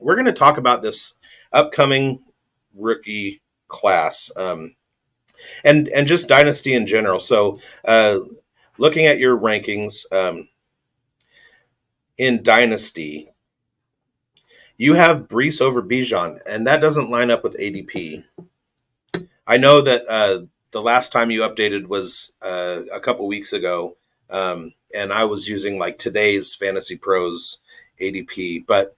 we're going to talk about this upcoming rookie class, and just Dynasty in general. So, looking at your rankings in Dynasty, you have Brees over Bijan, and that doesn't line up with ADP. I know that the last time you updated was a couple weeks ago, and I was using like today's Fantasy Pros ADP, but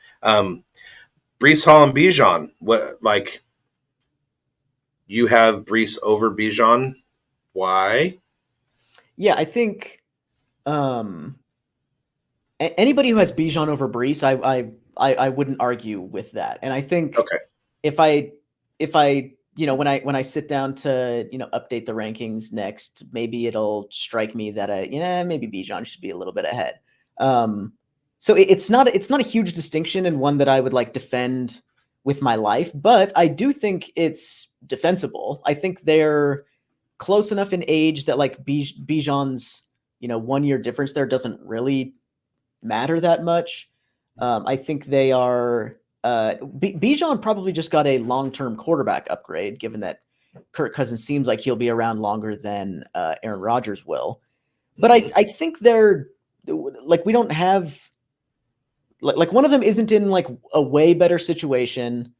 Brees Hall and Bijan, what like you have Brees over Bijan? Why? Yeah, I think anybody who has Bijan over Brees, I wouldn't argue with that. And I think Okay, if I when I sit down to update the rankings next, maybe it'll strike me that maybe Bijan should be a little bit ahead. So it's not a huge distinction and one that I would like defend with my life, but I do think it's defensible. I think they're close enough in age that like Bijan's 1 year difference there doesn't really matter that much. I think they are. Bijan probably just got a long-term quarterback upgrade, given that Kirk Cousins seems like he'll be around longer than Aaron Rodgers will. But I think they're like we don't have like one of them isn't in like a way better situation,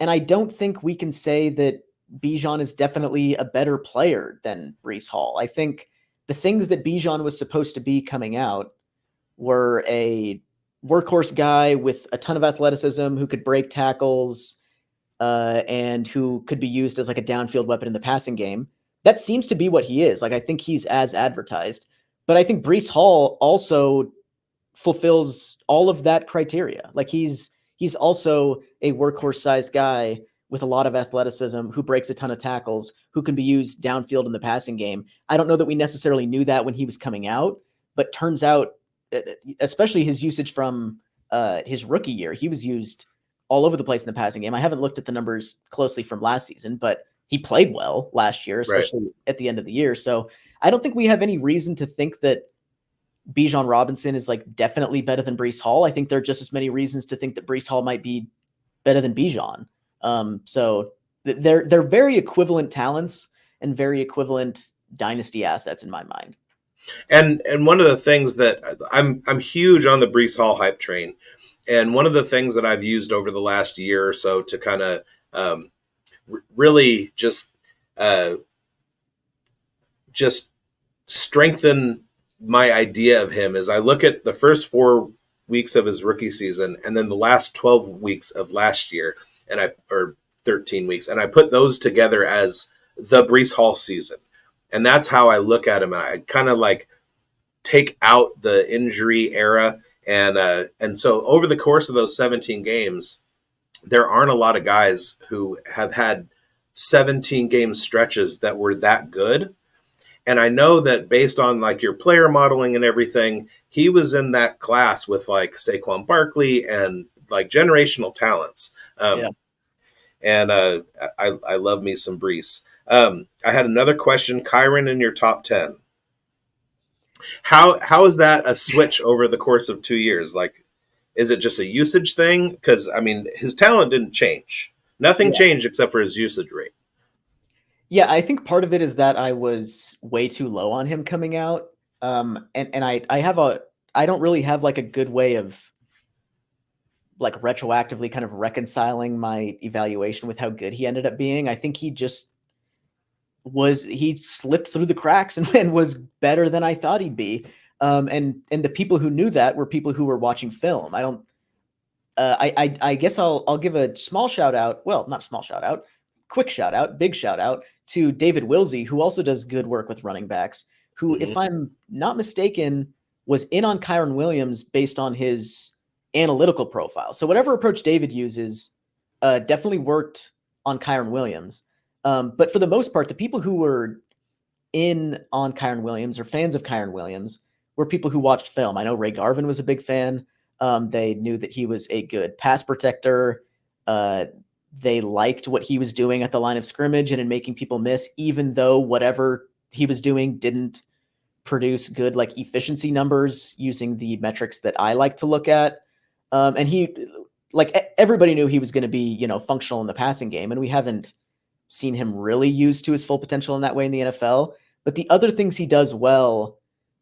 and I don't think we can say that Bijan is definitely a better player than Brees Hall. I think the things that Bijan was supposed to be coming out were a workhorse guy with a ton of athleticism who could break tackles and who could be used as like a downfield weapon in the passing game. That seems to be what he is. Like I think he's as advertised, but I think Brees Hall also fulfills all of that criteria. Like he's also a workhorse sized guy with a lot of athleticism who breaks a ton of tackles, who can be used downfield in the passing game. I don't know that we necessarily knew that when he was coming out, but turns out especially his usage from his rookie year, he was used all over the place in the passing game. I haven't looked at the numbers closely from last season, but he played well last year, right. especially at the end of the year. So I don't think we have any reason to think that Bijan Robinson is like definitely better than Brees Hall. I think there are just as many reasons to think that Brees Hall might be better than Bijan. So they're very equivalent talents and very equivalent dynasty assets in my mind. And one of the things that I'm huge on the Brees Hall hype train, and one of the things that I've used over the last year or so to kind of really just strengthen my idea of him is I look at the first 4 weeks of his rookie season and then the last 12 weeks of last year, or 13 weeks, and I put those together as the Brees Hall season. And that's how I look at him. And I kind of like take out the injury era. And so over the course of those 17 games, there aren't a lot of guys who have had 17 game stretches that were that good. And I know that based on like your player modeling and everything, he was in that class with like Saquon Barkley and like generational talents. Yeah. And I love me some Brees. I had another question. Kyron in your top 10. How is that a switch over the course of 2 years? Like, is it just a usage thing? Because I mean, his talent didn't change. Nothing Yeah. changed except for his usage rate. Yeah, I think part of it is that I was way too low on him coming out. And I don't really have like a good way of like retroactively kind of reconciling my evaluation with how good he ended up being. I think he slipped through the cracks and was better than I thought he'd be. And the people who knew that were people who were watching film. I don't I guess I'll give a small shout out. Well, not small shout out, quick shout out, big shout out to David Wilsey, who also does good work with running backs. Who, if Mm-hmm. I'm not mistaken, was in on Kyron Williams based on his analytical profile. So whatever approach David uses, definitely worked on Kyron Williams. But for the most part, the people who were in on Kyron Williams or fans of Kyron Williams were people who watched film. I know Ray Garvin was a big fan. They knew that he was a good pass protector. They liked what he was doing at the line of scrimmage and in making people miss, even though whatever he was doing didn't produce good like efficiency numbers using the metrics that I like to look at. And like everybody knew he was going to be, functional in the passing game, and we haven't seen him really used to his full potential in that way in the NFL. But the other things he does well,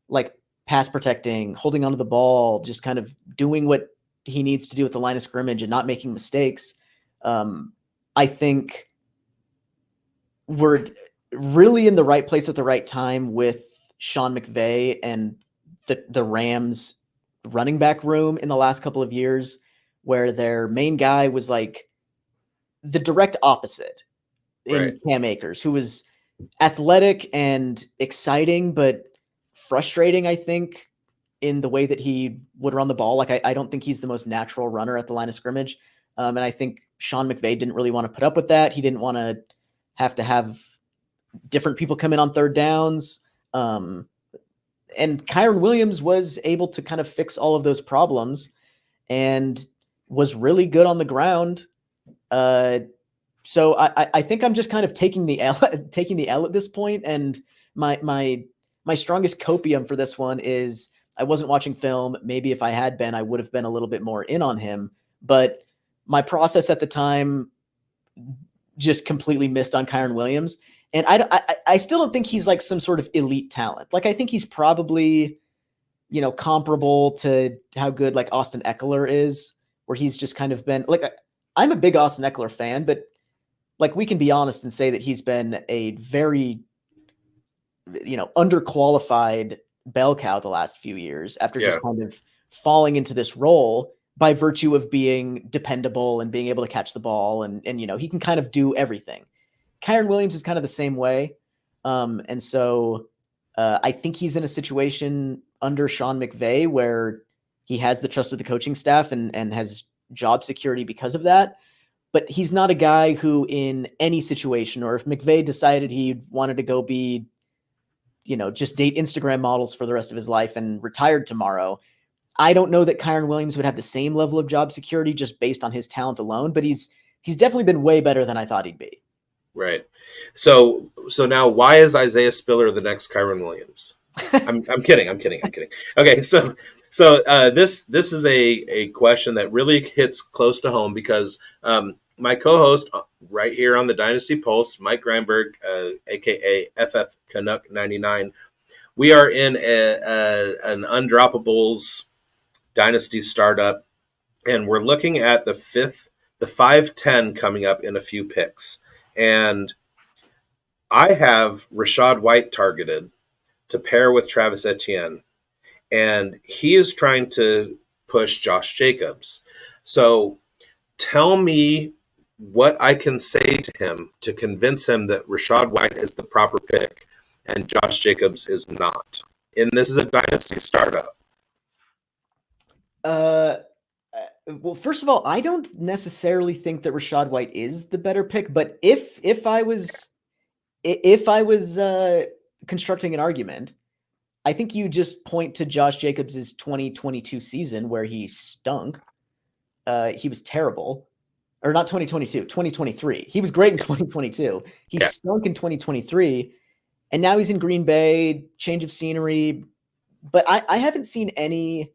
like pass protecting, holding onto the ball, just kind of doing what he needs to do at the line of scrimmage and not making mistakes. I think we're really in the right place at the right time with Sean McVay and the Rams running back room in the last couple of years, where their main guy was like the direct opposite Right. in Cam Akers, who was athletic and exciting, but frustrating, I think, in the way that he would run the ball. Like, I don't think he's the most natural runner at the line of scrimmage. And I think Sean McVay didn't really want to put up with that. He didn't want to have different people come in on third downs. And Kyren Williams was able to kind of fix all of those problems and was really good on the ground. So I think I'm just kind of taking the L at this point, and my strongest copium for this one is I wasn't watching film. Maybe if I had been, I would have been a little bit more in on him. But my process at the time just completely missed on Kyren Williams, and I still don't think he's like some sort of elite talent. Like, I think he's probably, comparable to how good like Austin Eckler is, where he's just kind of been like, I'm a big Austin Eckler fan, but like, we can be honest and say that he's been a very, underqualified bell cow the last few years after Yeah. just kind of falling into this role by virtue of being dependable and being able to catch the ball. And he can kind of do everything. Kyren Williams is kind of the same way. And so I think he's in a situation under Sean McVay where he has the trust of the coaching staff and has job security because of that. But he's not a guy who, in any situation, or if McVay decided he wanted to go be, just date Instagram models for the rest of his life and retired tomorrow, I don't know that Kyren Williams would have the same level of job security just based on his talent alone. But he's definitely been way better than I thought he'd be. Right. So now, why is Isaiah Spiller the next Kyren Williams? I'm kidding. Okay, so this is a question that really hits close to home because my co-host right here on the Dynasty Pulse, Mike Greinberg, aka FF Canuck 99, we are in an undroppables Dynasty startup, and we're looking at the 5-10 coming up in a few picks, and I have Rachaad White targeted to pair with Travis Etienne, and he is trying to push Josh Jacobs. So tell me what I can say to him to convince him that Rachaad White is the proper pick and Josh Jacobs is not. And this is a dynasty startup. Well, first of all, I don't necessarily think that Rachaad White is the better pick, but if I was constructing an argument, I think you just point to Josh Jacobs' 2022 season where he stunk. He was terrible. Or not 2022, 2023. He was great in 2022. He stunk in 2023, and now he's in Green Bay, change of scenery. But I haven't seen any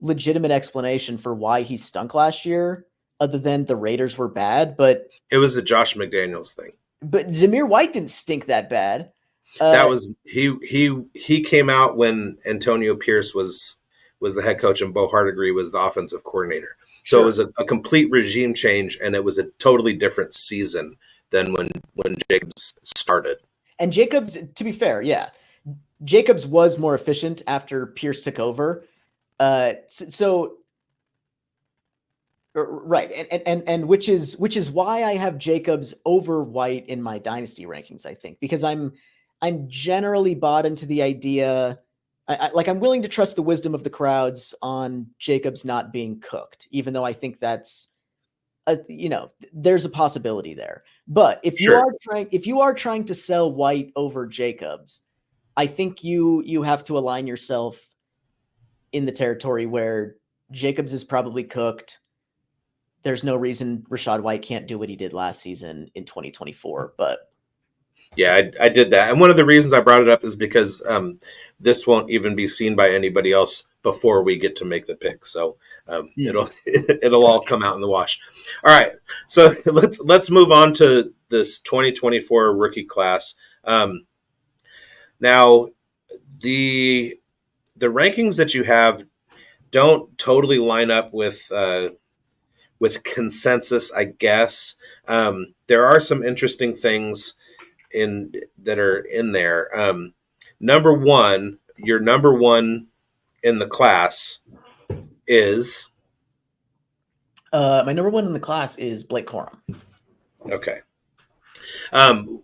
legitimate explanation for why he stunk last year, other than the Raiders were bad. But it was a Josh McDaniels thing. But Zamir White didn't stink that bad. That was he came out when Antonio Pierce was the head coach and Bo Hardegree was the offensive coordinator. So It was a complete regime change, and it was a totally different season than when Jacobs started. And Jacobs, to be fair, Jacobs was more efficient after Pierce took over. Right, and which is why I have Jacobs over White in my dynasty rankings. I think because I'm generally bought into the idea. I'm willing to trust the wisdom of the crowds on Jacobs not being cooked, even though I think that's, there's a possibility there. But if you are trying to sell White over Jacobs, I think you have to align yourself in the territory where Jacobs is probably cooked. There's no reason Rachaad White can't do what he did last season in 2024, but. Yeah, I did that. And one of the reasons I brought it up is because this won't even be seen by anybody else before we get to make the pick. So Hmm. it'll all Gotcha. come out in the wash. All right, so let's move on to this 2024 rookie class. Now the rankings that you have don't totally line up with consensus, I guess. There are some interesting things in that are in there. Number one, your number one in the class is My number one in the class is Blake Corum. okay.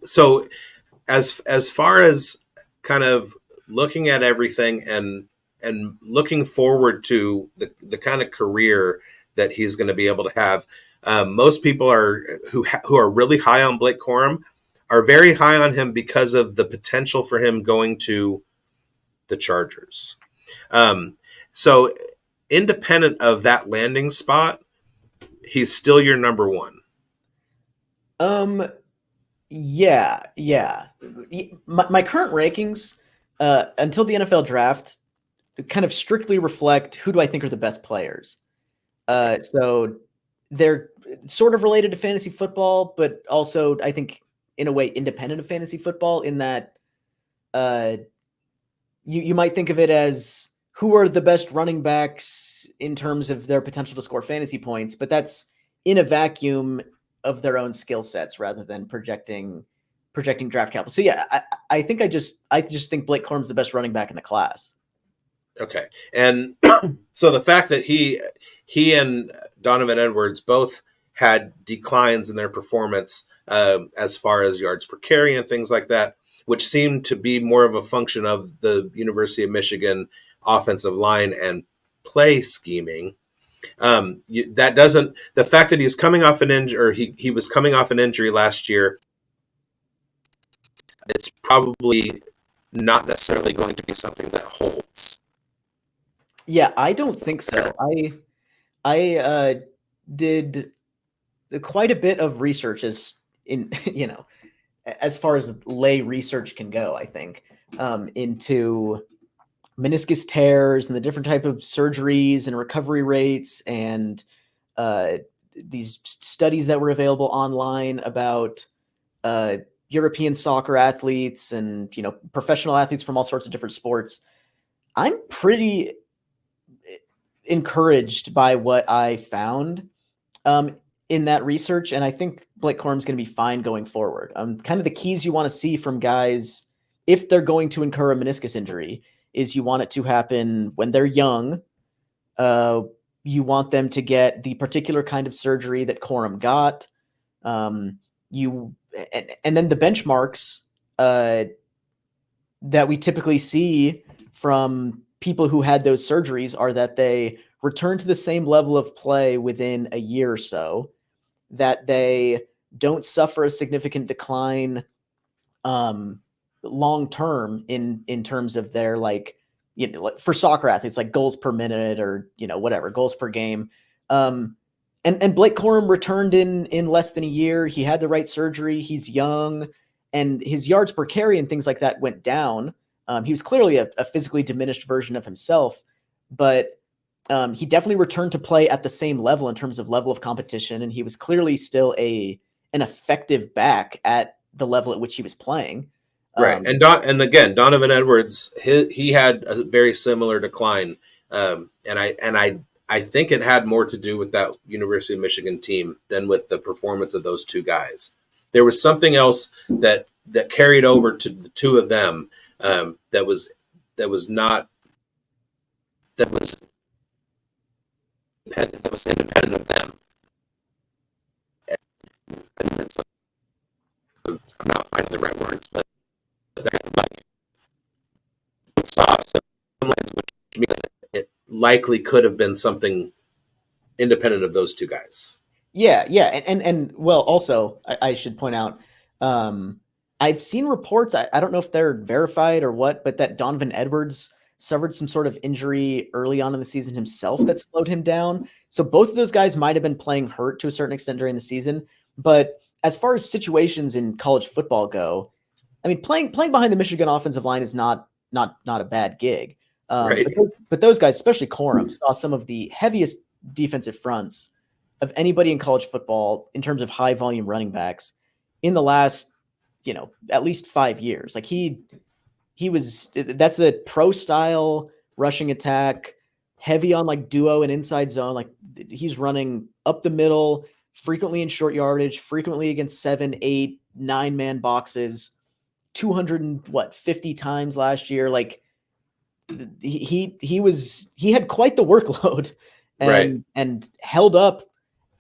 So as far as kind of looking at everything and looking forward to the kind of career that he's going to be able to have, most people who are really high on Blake Corum are very high on him because of the potential for him going to the Chargers. So independent of that landing spot, he's still your number one. Um, yeah. My current rankings, until the NFL draft, kind of strictly reflect who do I think are the best players. So they're sort of related to fantasy football, but also I think in a way independent of fantasy football. In that, uh, you might think of it as who are the best running backs in terms of their potential to score fantasy points, but that's in a vacuum of their own skill sets rather than projecting draft capital. So yeah, I think I just think Blake Corum's the best running back in the class. Okay, and so the fact that he and Donovan Edwards both had declines in their performance as far as yards per carry and things like that, which seemed to be more of a function of the University of Michigan offensive line and play scheming. That doesn't the fact that he's coming off an injury, or he was coming off an injury last year. It's probably not necessarily going to be something that holds. Yeah, I don't think so. I did quite a bit of research as in as far as lay research can go. I think into meniscus tears and the different type of surgeries and recovery rates and uh, these studies that were available online about uh, European soccer athletes and professional athletes from all sorts of different sports. I'm pretty encouraged by what I found um, in that research, and I think Blake Corum's going to be fine going forward. Kind of the keys you want to see from guys if they're going to incur a meniscus injury is you want it to happen when they're young. Uh, you want them to get the particular kind of surgery that Corum got. You and then the benchmarks that we typically see from people who had those surgeries are that they return to the same level of play within a year or so, that they don't suffer a significant decline um, long term in terms of their like for soccer athletes like goals per minute or whatever goals per game. And Blake Corum returned in less than a year. He had the right surgery. He's young, and his yards per carry and things like that went down. He was clearly a physically diminished version of himself, but he definitely returned to play at the same level in terms of level of competition, and he was clearly still an effective back at the level at which he was playing. Right, Um, and again, Donovan Edwards, he had a very similar decline, and I think it had more to do with that University of Michigan team than with the performance of those two guys. There was something else that carried over to the two of them that was not that was that was independent of them. And so I'm not finding the right words, but that like sauce which means that it likely could have been something independent of those two guys. yeah, and well, also I should point out, I've seen reports. I don't know if they're verified or what, but that Donovan Edwards suffered some sort of injury early on in the season himself that slowed him down. So both of those guys might have been playing hurt to a certain extent during the season. But as far as situations in college football go, I mean, playing behind the Michigan offensive line is not a bad gig. Right. But those guys, especially Corum, saw some of the heaviest defensive fronts of anybody in college football in terms of high volume running backs in the last, at least 5 years. Like that's a pro style rushing attack, heavy on like duo and inside zone. Like he's running up the middle, frequently in short yardage, frequently against 7, 8, 9-man boxes, 250 times last year. Like he had quite the workload Right. and held up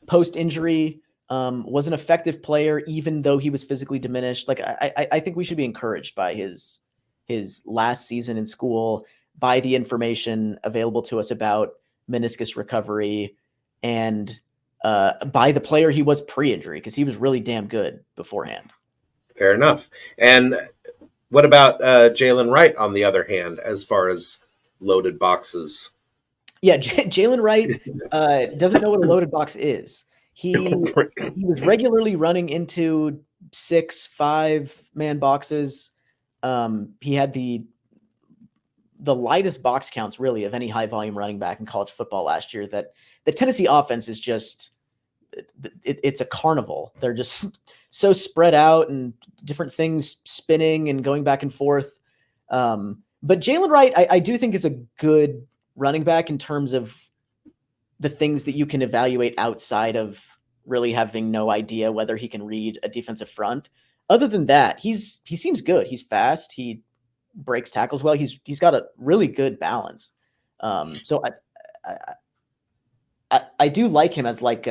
post injury. Was an effective player even though he was physically diminished. Like I think we should be encouraged by his last season in school, by the information available to us about meniscus recovery, and by the player he was pre-injury, because he was really damn good beforehand. Fair enough. And what about Jalen Wright, on the other hand, as far as loaded boxes? Yeah, Jalen Wright doesn't know what a loaded box is. He was regularly running into 6, 5-man boxes. He had the lightest box counts really of any high volume running back in college football last year. That the Tennessee offense is just it's a carnival. They're just so spread out and different things spinning and going back and forth. But Jalen Wright, I do think is a good running back in terms of the things that you can evaluate outside of really having no idea whether he can read a defensive front. Other than that, he seems good. He's fast. He breaks tackles well. He's got a really good balance. So I do like him as like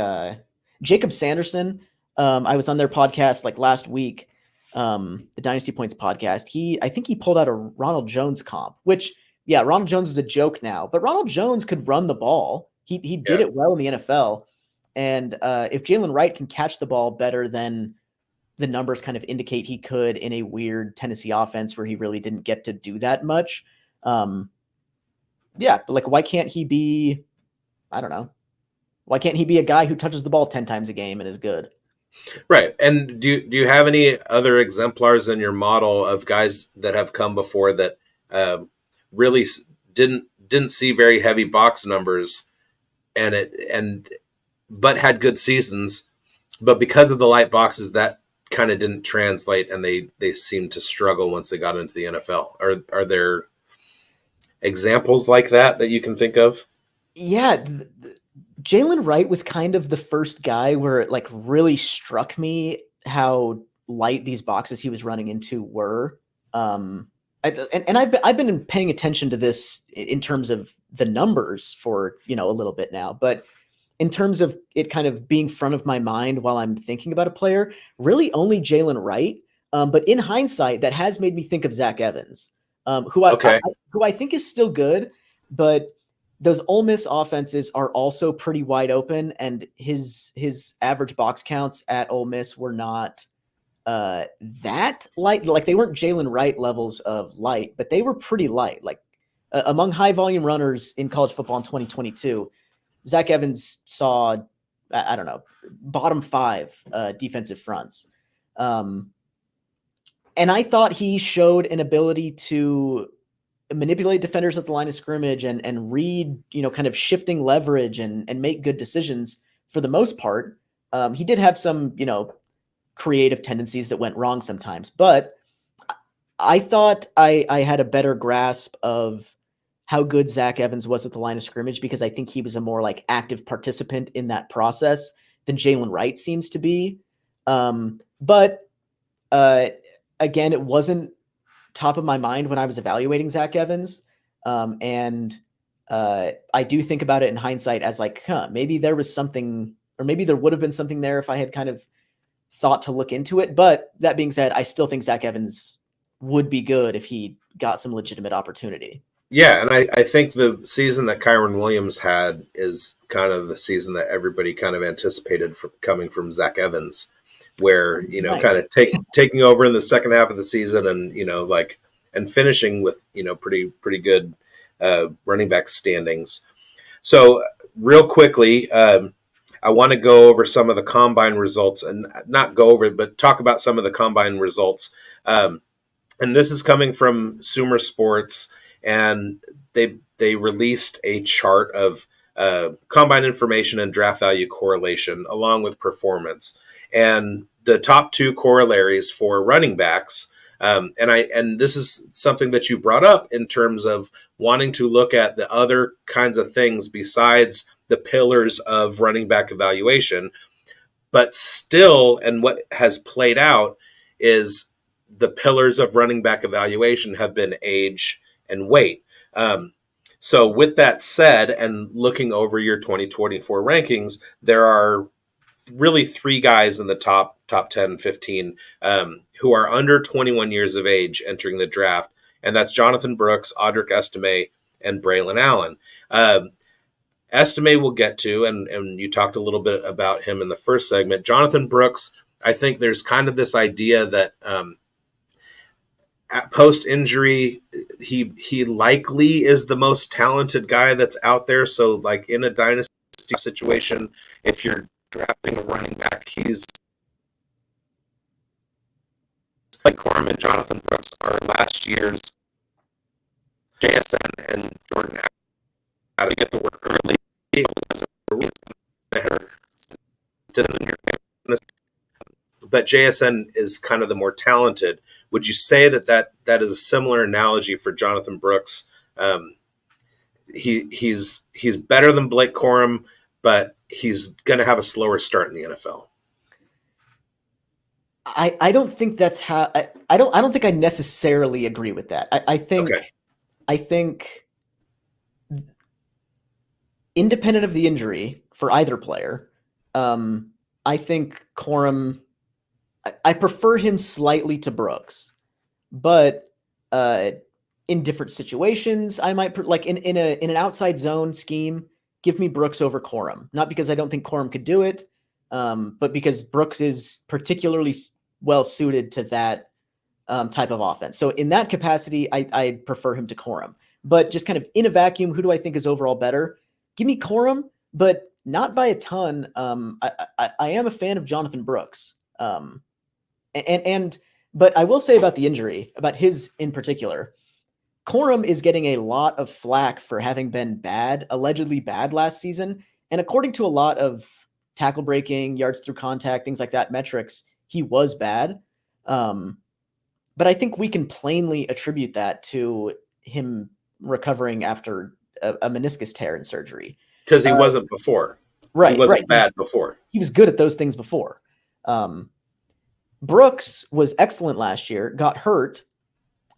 Jacob Sanderson. I was on their podcast like last week, the Dynasty Points podcast. I think he pulled out a Ronald Jones comp, which yeah, Ronald Jones is a joke now, but Ronald Jones could run the ball. He did it well in the NFL. And if Jalen Wright can catch the ball better than the numbers kind of indicate he could in a weird Tennessee offense where he really didn't get to do that much. Yeah, but like, why can't he be, I don't know. Why can't he be a guy who touches the ball 10 times a game and is good? Right. And do you have any other exemplars in your model of guys that have come before that really didn't see very heavy box numbers but had good seasons, but because of the light boxes that kind of didn't translate and they seemed to struggle once they got into the NFL? Are there examples like that you can think of? Yeah, Jalen Wright was kind of the first guy where it like really struck me how light these boxes he was running into were. I've been paying attention to this in terms of the numbers for a little bit now, but in terms of it kind of being front of my mind while I'm thinking about a player, really only Jalen Wright. But in hindsight, that has made me think of Zach Evans, who I think is still good, but those Ole Miss offenses are also pretty wide open, and his average box counts at Ole Miss were not that light. Like they weren't Jalen Wright levels of light, but they were pretty light. Like among high volume runners in college football in 2022, Zach Evans saw, I don't know, bottom 5 defensive fronts. And I thought he showed an ability to manipulate defenders at the line of scrimmage and read, kind of shifting leverage and make good decisions for the most part. He did have some, creative tendencies that went wrong sometimes, but I thought I had a better grasp of how good Zach Evans was at the line of scrimmage, because I think he was a more like active participant in that process than Jalen Wright seems to be. But again, it wasn't top of my mind when I was evaluating Zach Evans. And I do think about it in hindsight as like, maybe there was something, or maybe there would have been something there if I had kind of thought to look into it. But that being said, I still think Zach Evans would be good if he got some legitimate opportunity. Yeah, and I think the season that Kyron Williams had is kind of the season that everybody kind of anticipated coming from Zach Evans, where, Right. kind of taking over in the second half of the season and, and finishing with, pretty good running back standings. So real quickly, I want to go over some of the combine results, and not go over it, but talk about some of the combine results. And this is coming from Sumer Sports, and they released a chart of combine information and draft value correlation along with performance, and the top two corollaries for running backs. And this is something that you brought up in terms of wanting to look at the other kinds of things besides the pillars of running back evaluation, but still, and what has played out is the pillars of running back evaluation have been age and weight. So with that said, and looking over your 2024 rankings, there are really three guys in the top 10, 15 who are under 21 years of age entering the draft, and that's Jonathan Brooks, Audric Estime, and Braylon Allen. Estime we'll get to, and you talked a little bit about him in the first segment. Jonathan Brooks, I think there's kind of this idea that post injury, he likely is the most talented guy that's out there. So, like in a dynasty situation, if you're drafting a running back, he's like Corum and Jonathan Brooks are last year's JSN and Jordan how to get the work early. But JSN is kind of the more talented. Would you say that is a similar analogy for Jonathan Brooks? He's better than Blake Corum, but he's going to have a slower start in the NFL. I don't think that's how I don't think I necessarily agree with that. I think Okay. I think independent of the injury for either player, I think Corum, I prefer him slightly to Brooks, but in different situations, I might like in an outside zone scheme, give me Brooks over Corum. Not because I don't think Corum could do it, but because Brooks is particularly well suited to that type of offense. So in that capacity, I prefer him to Corum. But just kind of in a vacuum, who do I think is overall better? Give me Corum, but not by a ton. I am a fan of Jonathan Brooks. But I will say about the injury, about his in particular, Corum is getting a lot of flack for having been bad, allegedly bad last season. And according to a lot of tackle breaking, yards through contact, things like that, metrics, he was bad. But I think we can plainly attribute that to him recovering after a meniscus tear in surgery. Because he wasn't before. Right. He wasn't bad before. He was good at those things before. Brooks was excellent last year, got hurt,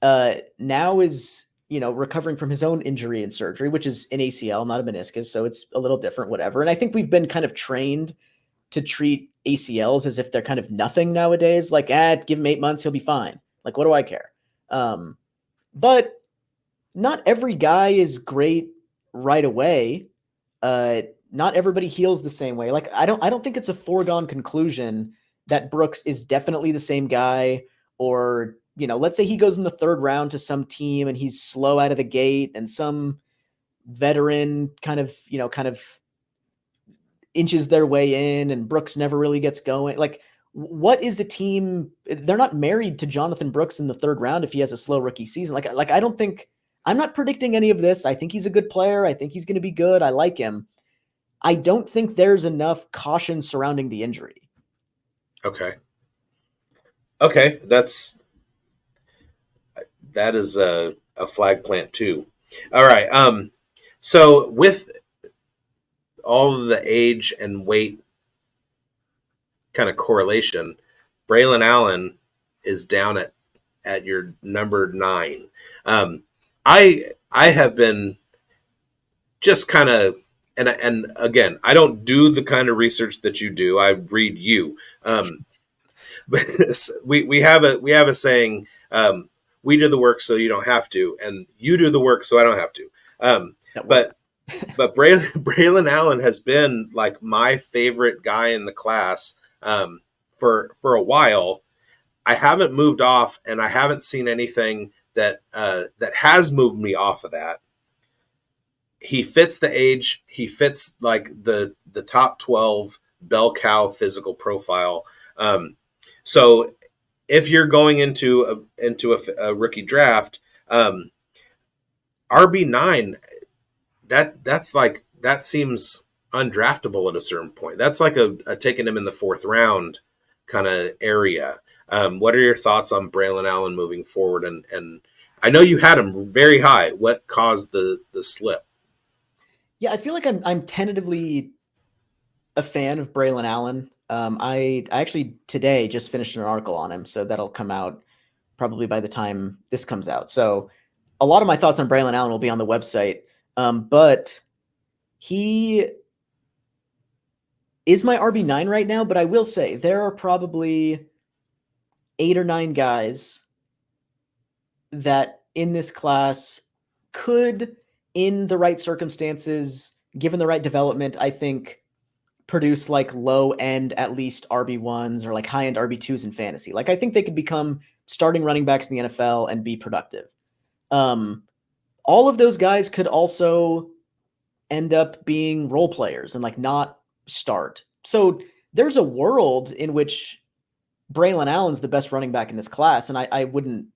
now is, recovering from his own injury and surgery, which is an ACL, not a meniscus. So it's a little different, whatever. And I think we've been kind of trained to treat ACLs as if they're kind of nothing nowadays. Like, give him 8 months, he'll be fine. Like, what do I care? But not every guy is great right away. Not everybody heals the same way. Like, I don't think it's a foregone conclusion that Brooks is definitely the same guy, or, let's say he goes in the third round to some team and he's slow out of the gate and some veteran kind of inches their way in and Brooks never really gets going. Like, what is a team? They're not married to Jonathan Brooks in the third round if he has a slow rookie season. Like I don't think, I'm not predicting any of this. I think he's a good player. I think he's going to be good. I like him. I don't think there's enough caution surrounding the injury. Okay, that is a flag plant too. All right. So with all of the age and weight kind of correlation, Braylon Allen is down at your number 9. I have been just kind of, and again, I don't do the kind of research that you do. I read you. But we have a saying, we do the work so you don't have to, and you do the work so I don't have to. But Braylon Allen has been like my favorite guy in the class for a while. I haven't moved off, and I haven't seen anything that has moved me off of that. He fits the age. He fits like the top 12 bell cow physical profile. So if you're going into a rookie draft, RB9, that's like, that seems undraftable at a certain point. That's like a taking him in the fourth round kind of area. What are your thoughts on Braylon Allen moving forward? And I know you had him very high. What caused the slip? Yeah, I feel like I'm tentatively a fan of Braylon Allen. I actually today just finished an article on him, so that'll come out probably by the time this comes out. So a lot of my thoughts on Braylon Allen will be on the website. But he is my RB9 right now, but I will say there are probably 8 or 9 guys that in this class could, in the right circumstances, given the right development, I think produce like low end, at least RB1s or like high end RB2s in fantasy. Like I think they could become starting running backs in the NFL and be productive. Um, all of those guys could also end up being role players and like not start. So there's a world in which Braylon Allen's the best running back in this class, and I wouldn't.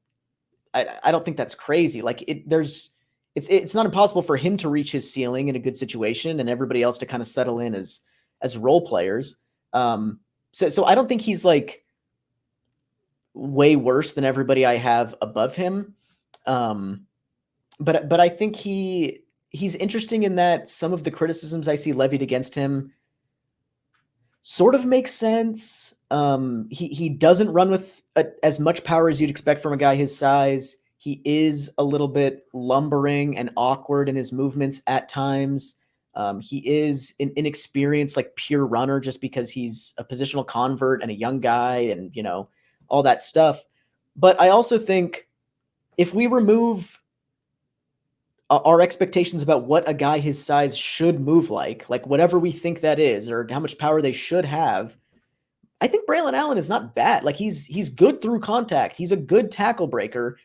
I don't think that's crazy. Like it's not impossible for him to reach his ceiling in a good situation, and everybody else to kind of settle in as role players. So I don't think he's like way worse than everybody I have above him. But I think he's interesting in that some of the criticisms I see levied against him sort of makes sense. He doesn't run with as much power as you'd expect from a guy his size. He is a little bit lumbering and awkward in his movements at times. He is an inexperienced, like pure runner, just because he's a positional convert and a young guy, and all that stuff. But I also think if we remove our expectations about what a guy his size should move like whatever we think that is, or how much power they should have, I think Braylon Allen is not bad. Like he's good through contact. He's a good tackle breaker,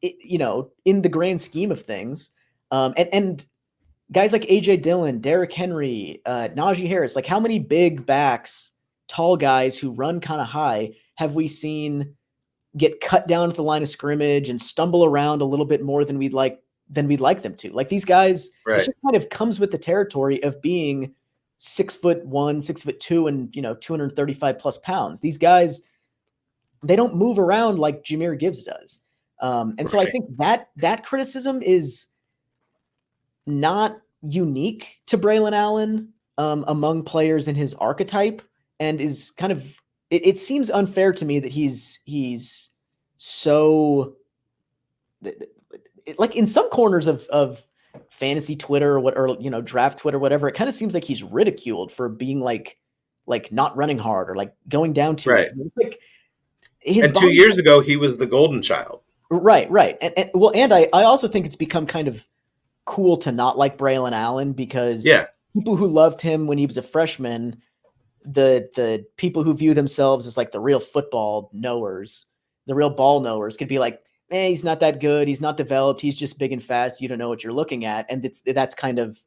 in the grand scheme of things. And guys like AJ Dillon, Derrick Henry, Najee Harris, like how many big backs, tall guys who run kind of high have we seen get cut down at the line of scrimmage and stumble around a little bit more than we'd like them to. Like these guys, it Right. just kind of comes with the territory of being 6'1", 6'2", and 235 plus pounds. These guys, they don't move around like Jahmyr Gibbs does. And so I Right. think that criticism is not unique to Braylon Allen among players in his archetype, and is kind of it seems unfair to me that he's so like in some corners of fantasy Twitter or draft Twitter, whatever. It kind of seems like he's ridiculed for being like not running hard or like going down too Right. easy. It's like his And 2 body. years ago, he was the golden child. Right. And I also think it's become kind of cool to not like Braylon Allen, because Yeah. people who loved him when he was a freshman, the people who view themselves as like the real football knowers, the real ball knowers, could be like, he's not that good. He's not developed. He's just big and fast. You don't know what you're looking at. And that's kind of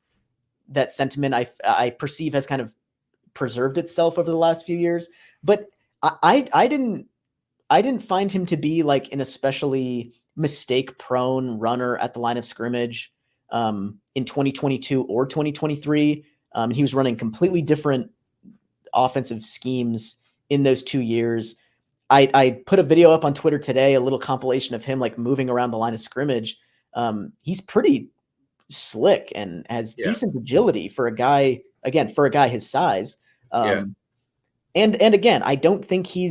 that sentiment I perceive has kind of preserved itself over the last few years. But I didn't find him to be like an especially mistake prone runner at the line of scrimmage in 2022 or 2023. He was running completely different offensive schemes in those 2 years. I put a video up on Twitter today, a little compilation of him like moving around the line of scrimmage. He's pretty slick and has Yeah. decent agility for a guy his size. Yeah. And again, I don't think he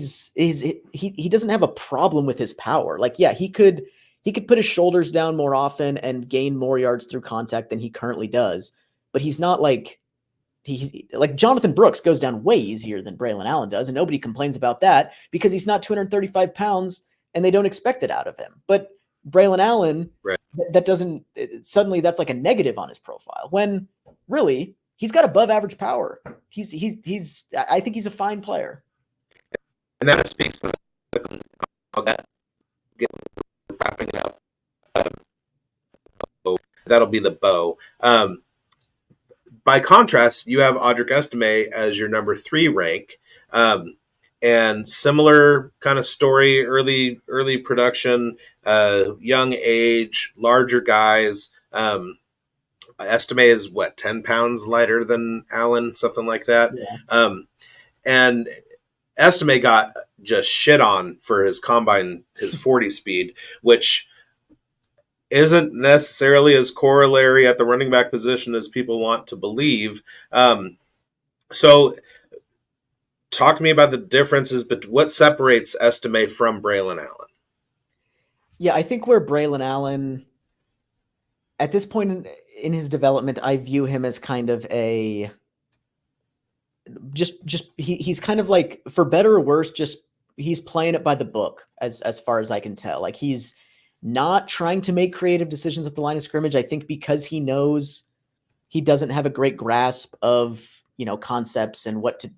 doesn't have a problem with his power. Like, yeah, he could put his shoulders down more often and gain more yards through contact than he currently does. But he's not like like Jonathan Brooks goes down way easier than Braylon Allen does, and nobody complains about that because he's not 235 pounds and they don't expect it out of him. But Braylon Allen, Right. that doesn't suddenly that's like a negative on his profile, when really he's got above average power. I think he's a fine player. And that speaks to that. Wrapping up. That'll be the bow. By contrast, you have Audric Estime as your number 3 rank. And similar kind of story, early production, young age, larger guys. Estime is what, 10 pounds lighter than Allen, something like that. Yeah. And Estime got just shit on for his combine, his 40 speed, which isn't necessarily as corollary at the running back position as people want to believe. So talk to me about the differences, but what separates Estime from Braylon Allen? Yeah, I think where Braylon Allen, at this point in his development, I view him as kind of a he's kind of like, for better or worse, just he's playing it by the book as far as I can tell. Like, he's not trying to make creative decisions at the line of scrimmage. I think because he knows he doesn't have a great grasp of, concepts and what to.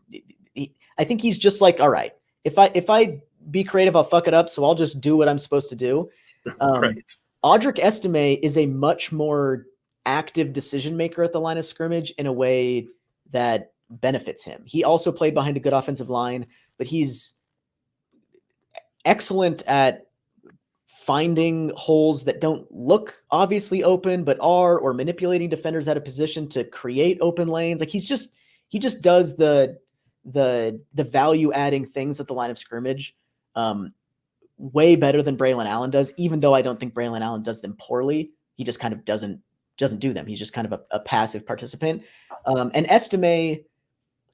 I think he's just like, all right, if I be creative, I'll fuck it up. So I'll just do what I'm supposed to do. Right. Audric Estime is a much more active decision maker at the line of scrimmage in a way that benefits him. He also played behind a good offensive line, but he's excellent at finding holes that don't look obviously open but are, or manipulating defenders out of position to create open lanes. Like, he just does the value adding things at the line of scrimmage way better than Braylon Allen does, even though I don't think Braylon Allen does them poorly. He just kind of doesn't do them. He's just kind of a passive participant. And Estime,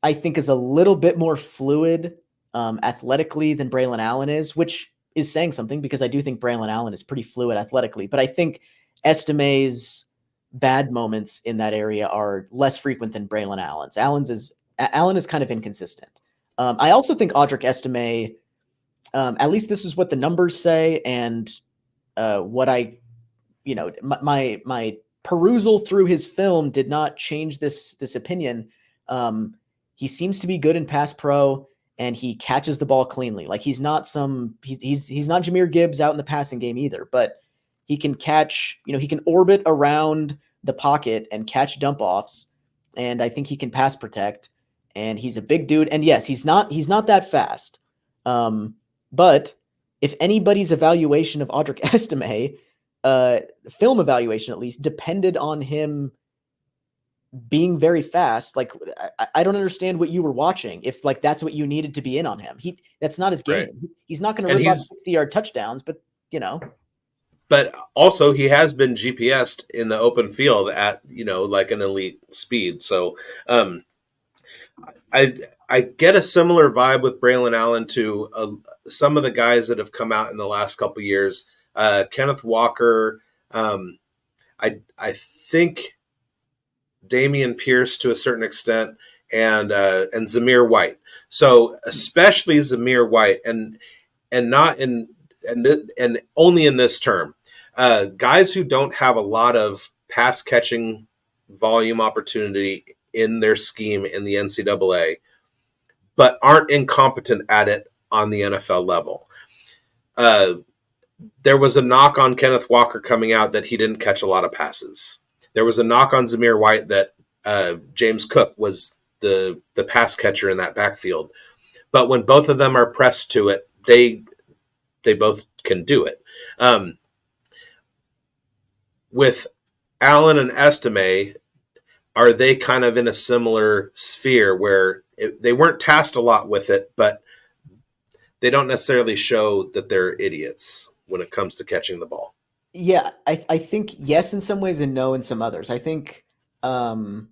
I think, is a little bit more fluid athletically than Braylon Allen is, which is saying something, because I do think Braylon Allen is pretty fluid athletically. But I think Estime's bad moments in that area are less frequent than Braylon Allen's. Allen is kind of inconsistent. I also think Audric Estime, at least this is what the numbers say, and what I, my perusal through his film did not change this opinion. He seems to be good in pass pro, and he catches the ball cleanly. Like, he's not he's not Jahmyr Gibbs out in the passing game either, but he can catch, he can orbit around the pocket and catch dump offs. And I think he can pass protect, and he's a big dude. And yes, he's not that fast. But if anybody's evaluation of Audric Estime, film evaluation at least, depended on him being very fast, like, I don't understand what you were watching if, like, that's what you needed to be in on him. That's not his game. Right. He's not going to rip off 60-yard touchdowns, but But also, he has been GPSed in the open field at, like an elite speed. So I get a similar vibe with Braylon Allen to some of the guys that have come out in the last couple of years. Kenneth Walker, I think Damian Pierce to a certain extent, and Zamir White. So especially Zamir White, and not in and only in this term, guys who don't have a lot of pass catching volume opportunity in their scheme in the NCAA, but aren't incompetent at it on the NFL level. There was a knock on Kenneth Walker coming out that he didn't catch a lot of passes. There was a knock on Zamir White that James Cook was the pass catcher in that backfield. But when both of them are pressed to it, they both can do it. With Allen and Estime, are they kind of in a similar sphere where they weren't tasked a lot with it, but they don't necessarily show that they're idiots when it comes to catching the ball? Yeah, I think yes in some ways and no in some others. I think Allen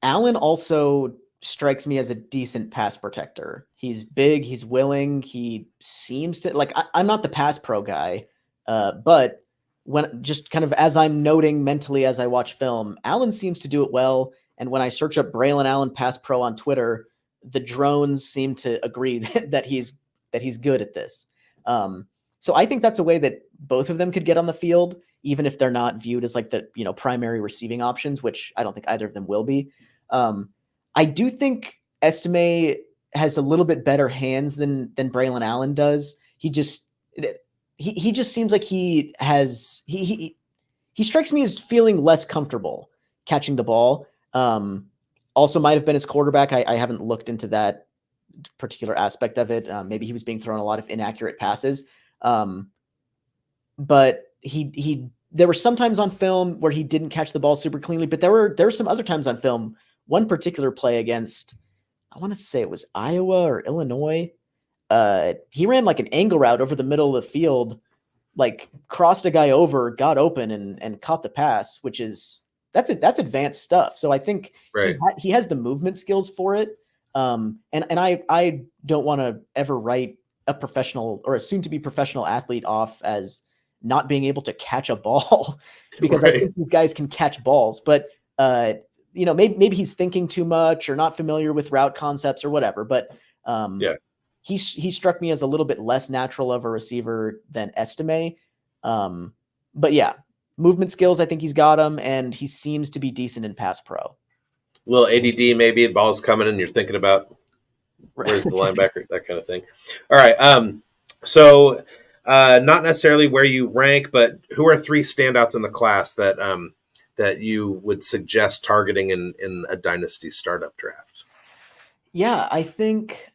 also strikes me as a decent pass protector. He's big, he's willing, he seems to, like, I'm not the pass pro guy, but when just kind of as I'm noting mentally as I watch film, Allen seems to do it well. And when I search up Braylon Allen pass pro on Twitter, the drones seem to agree that he's good at this. So I think that's a way that both of them could get on the field, even if they're not viewed as like the primary receiving options, which I don't think either of them will be. I do think Estime has a little bit better hands than Braylon Allen does. He just seems like he strikes me as feeling less comfortable catching the ball. Also might have been his quarterback. I haven't looked into that particular aspect of it. Maybe he was being thrown a lot of inaccurate passes. But he there were some times on film where he didn't catch the ball super cleanly, but there were some other times on film. One particular play against, I want to say it was Iowa or Illinois. He ran like an angle route over the middle of the field, like crossed a guy over, got open, and caught the pass, which is that's advanced stuff. So I think Right. he has the movement skills for it. And I don't want to ever write a professional or a soon to be professional athlete off as not being able to catch a ball because I Right. think these guys can catch balls, but maybe he's thinking too much or not familiar with route concepts or whatever. But um, Yeah. he struck me as a little bit less natural of a receiver than Estime. But yeah, movement skills, I think he's got them, and he seems to be decent in pass pro. A little ADD, maybe the ball's coming and you're thinking about where's the linebacker, that kind of thing. All right. So not necessarily where you rank, but who are three standouts in the class that that you would suggest targeting in a dynasty startup draft? Yeah, I think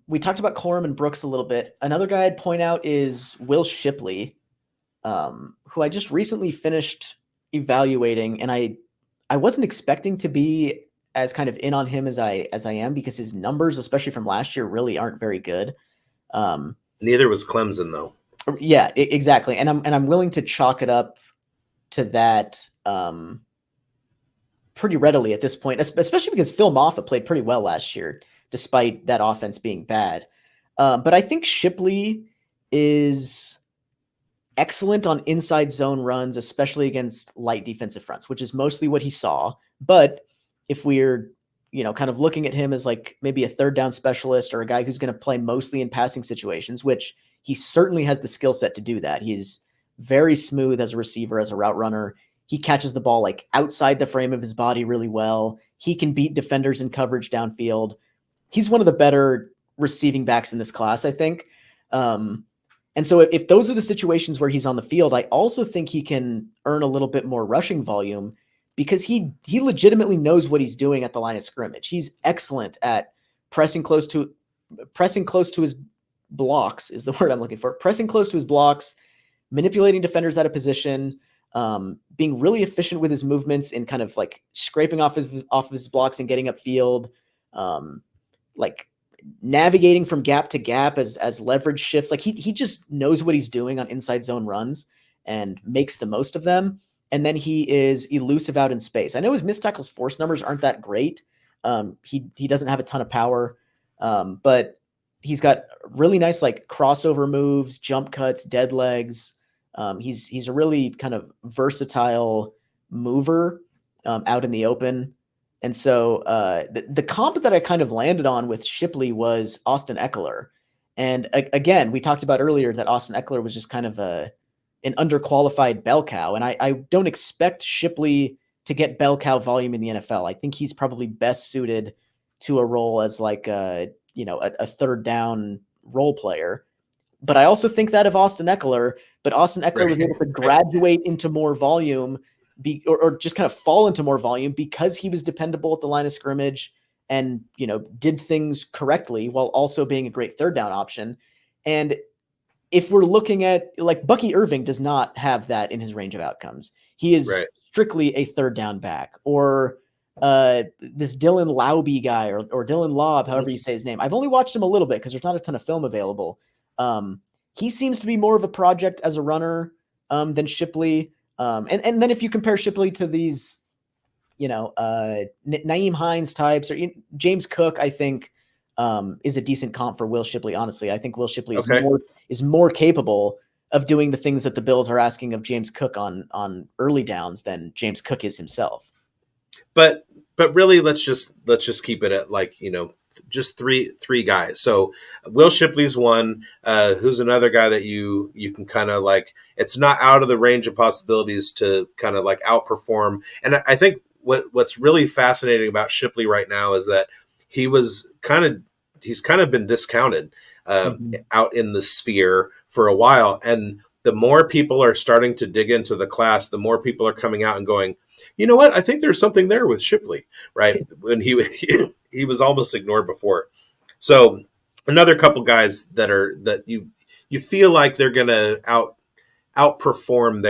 we talked about Corum and Brooks a little bit. Another guy I'd point out is Will Shipley, who I just recently finished evaluating, and I wasn't expecting to be as kind of in on him as I am because his numbers, especially from last year, really aren't very good. Um, Neither was Clemson, though. yeah, exactly, and I'm willing to chalk it up to that pretty readily at this point, especially because Phil Moffitt played pretty well last year, despite that offense being bad. But I think Shipley is excellent on inside zone runs, especially against light defensive fronts, which is mostly what he saw. But if we're, kind of looking at him as like maybe a third down specialist or a guy who's going to play mostly in passing situations, which he certainly has the skill set to do that. He's very smooth as a receiver, as a route runner. He catches the ball like outside the frame of his body really well. He can beat defenders in coverage downfield. He's one of the better receiving backs in this class, I think. And so if those are the situations where he's on the field, I also think he can earn a little bit more rushing volume because he legitimately knows what he's doing at the line of scrimmage. He's excellent at pressing close to his blocks is the word I'm looking for. Pressing close to his blocks, manipulating defenders out of position, being really efficient with his movements and kind of like scraping off his blocks and getting upfield, like navigating from gap to gap as leverage shifts. Like he just knows what he's doing on inside zone runs and makes the most of them. And then he is elusive out in space. I know his missed tackles force numbers aren't that great. He doesn't have a ton of power, but he's got really nice like crossover moves, jump cuts, dead legs. He's a really kind of versatile mover out in the open. And so the comp that I kind of landed on with Shipley was Austin Eckler. And again, we talked about earlier that Austin Eckler was just kind of an underqualified bell cow. And I don't expect Shipley to get bell cow volume in the NFL. I think he's probably best suited to a role as like a third down role player. But I also think that of Austin Eckler, but Austin Eckler was able to graduate into more volume or just kind of fall into more volume because he was dependable at the line of scrimmage and, did things correctly while also being a great third down option. And if we're looking at like Bucky Irving does not have that in his range of outcomes. He is Right. strictly a third down back or this Dylan Laube guy or Dylan Laub, however you say his name. I've only watched him a little bit because there's not a ton of film available. He seems to be more of a project as a runner than Shipley. And then if you compare Shipley to these, Nyheim Hines types or James Cook, I think is a decent comp for Will Shipley. Honestly, I think Will Shipley Okay. is more capable of doing the things that the Bills are asking of James Cook on early downs than James Cook is himself. But really, let's just keep it at like just three guys. So Will Shipley's one. Who's another guy that you can kind of like? It's not out of the range of possibilities to kind of like outperform. And I think what's really fascinating about Shipley right now is that he's kind of been discounted out in the sphere for a while, and the more people are starting to dig into the class, the more people are coming out and going, you know what? I think there's something there with Shipley, right? When he was almost ignored before. So another couple guys that you feel like they're going to outperform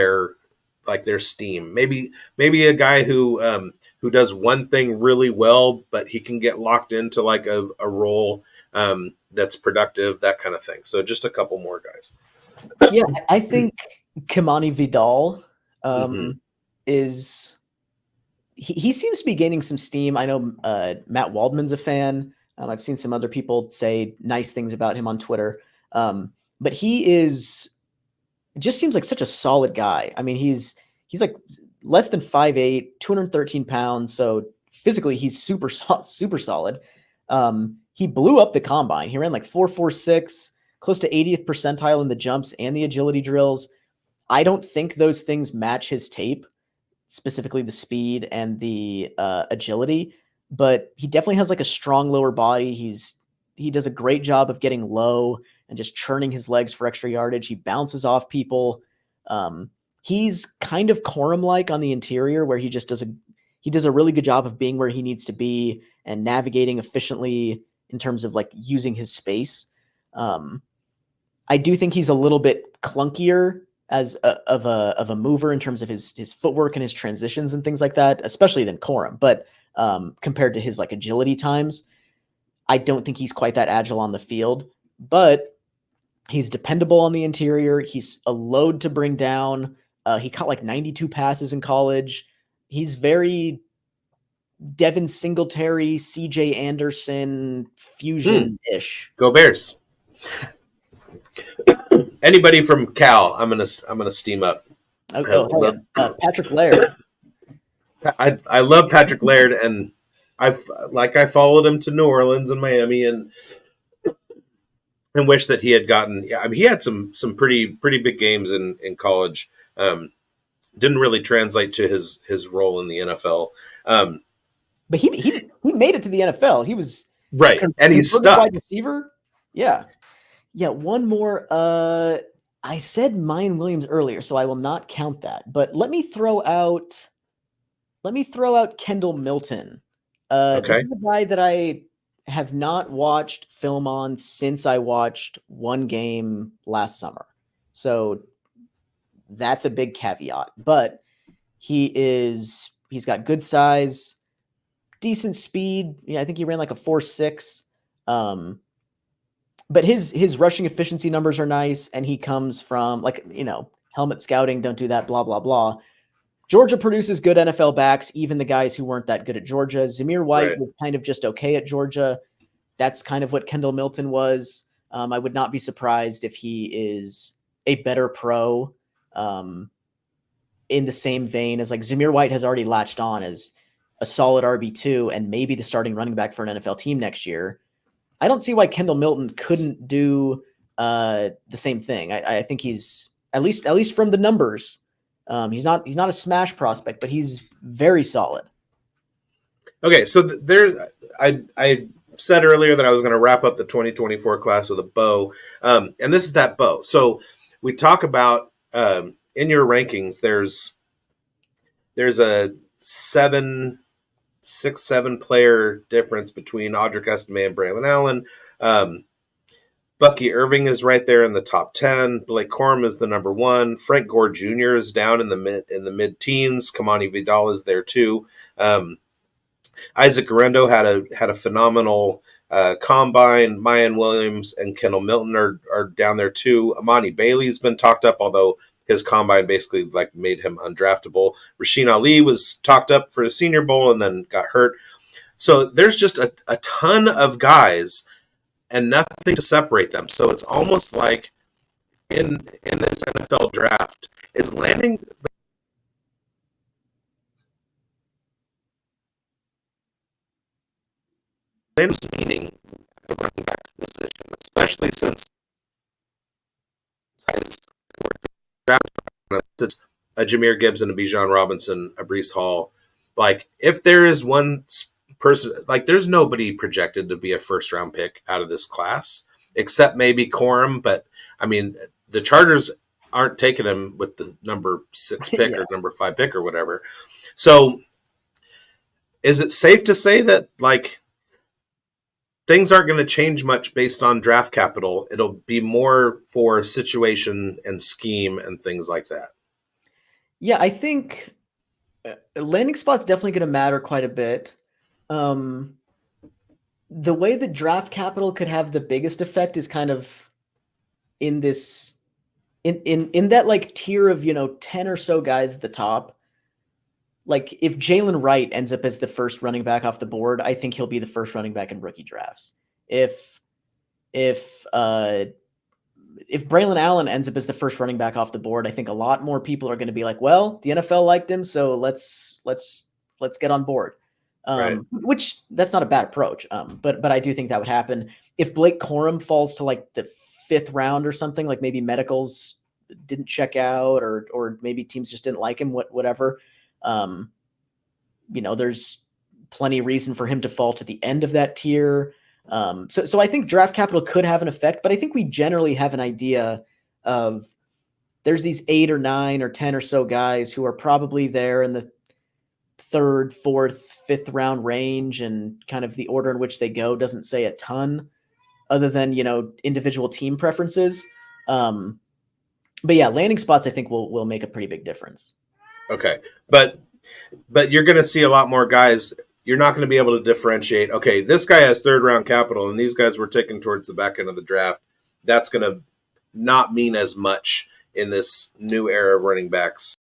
like their steam. Maybe a guy who does one thing really well, but he can get locked into like a role that's productive, that kind of thing. So just a couple more guys. Yeah, I think Kimani Vidal Mm-hmm. is he seems to be gaining some steam. I know Matt Waldman's a fan. I've seen some other people say nice things about him on Twitter. But he is just seems like such a solid guy. I mean, he's like less than 5'8", 213 pounds. So physically, he's super solid. He blew up the combine. He ran like 4.46, close to 80th percentile in the jumps and the agility drills. I don't think those things match his tape, specifically the speed and the agility, but he definitely has like a strong lower body. He does a great job of getting low and just churning his legs for extra yardage. He bounces off people. He's kind of Corum like on the interior, where he does a really good job of being where he needs to be and navigating efficiently in terms of like using his space. I do think he's a little bit clunkier of a mover in terms of his footwork and his transitions and things like that, especially than Corum. But compared to his like agility times, I don't think he's quite that agile on the field. But he's dependable on the interior. He's a load to bring down. He caught like 92 passes in college. He's very Devin Singletary, CJ Anderson fusion ish. Go Bears. Anybody from Cal, I'm gonna steam up. Hell yeah. Patrick Laird. I love Patrick Laird, and I followed him to New Orleans and Miami, and wish that he had gotten. Yeah, I mean, he had some pretty big games in college. Didn't really translate to his role in the NFL. But he made it to the NFL. He was right, and he's stuck. Wide receiver. Yeah. One more. I said Mayan Williams earlier, so I will not count that. But let me throw out Kendall Milton. Okay. This is a guy that I have not watched film on since I watched one game last summer. So that's a big caveat. But he's got good size, decent speed. Yeah, I think he ran like a 4.6. But his rushing efficiency numbers are nice, and he comes from helmet scouting, don't do that, blah, blah, blah. Georgia produces good NFL backs, even the guys who weren't that good at Georgia. Zamir White was kind of just okay at Georgia. That's kind of what Kendall Milton was. I would not be surprised if he is a better pro in the same vein as like Zamir White has already latched on as a solid RB2 and maybe the starting running back for an NFL team next year. I don't see why Kendall Milton couldn't do the same thing. I think he's at least from the numbers. He's not a smash prospect, but he's very solid. Okay, so I said earlier that I was going to wrap up the 2024 class with a bow, and this is that bow. So we talk about in your rankings. There's a 7 player difference between Audric Estime and Braylon Allen. Bucky Irving is right there in the top 10. Blake Corum is the number 1. Frank Gore Jr. is down in the mid teens. Kamani Vidal is there too. Isaac Garendo had a phenomenal combine. Mayan Williams and Kendall Milton are down there too. Amani Bailey's been talked up, although his combine basically like made him undraftable. Rasheen Ali was talked up for the Senior Bowl and then got hurt. So there's just a ton of guys and nothing to separate them. So it's almost like in this NFL draft is landing meaning the running back position, especially since it's a Jahmyr Gibbs and a Bijan Robinson, a Breece Hall. Like, if there is one person, like, there's nobody projected to be a first round pick out of this class, except maybe Corum. But I mean, the Chargers aren't taking him with the number 6 pick or number 5 pick or whatever. So, is it safe to say that like things aren't going to change much based on draft capital? It'll be more for situation and scheme and things like that. Yeah, I think landing spot's definitely going to matter quite a bit. Um, the way that draft capital could have the biggest effect is kind of in this in that like tier of 10 or so guys at the top. Like if Jalen Wright ends up as the first running back off the board, I think he'll be the first running back in rookie drafts. If if uh if Braylon Allen ends up as the first running back off the board, I think a lot more people are going to be like, well, the NFL liked him, so let's get on board. Right. Which that's not a bad approach. But I do think that would happen if Blake Corum falls to like the 5th round or something. Like maybe medicals didn't check out, or maybe teams just didn't like him. Whatever. Um, there's plenty of reason for him to fall to the end of that tier. So I think draft capital could have an effect, but I think we generally have an idea of there's these 8 or 9 or 10 or so guys who are probably there in the 3rd, 4th, 5th round range, and kind of the order in which they go doesn't say a ton other than, individual team preferences. But yeah, landing spots I think will make a pretty big difference. Okay. But you're going to see a lot more guys. You're not going to be able to differentiate. Okay, this guy has 3rd round capital, and these guys were taken towards the back end of the draft. That's going to not mean as much in this new era of running backs.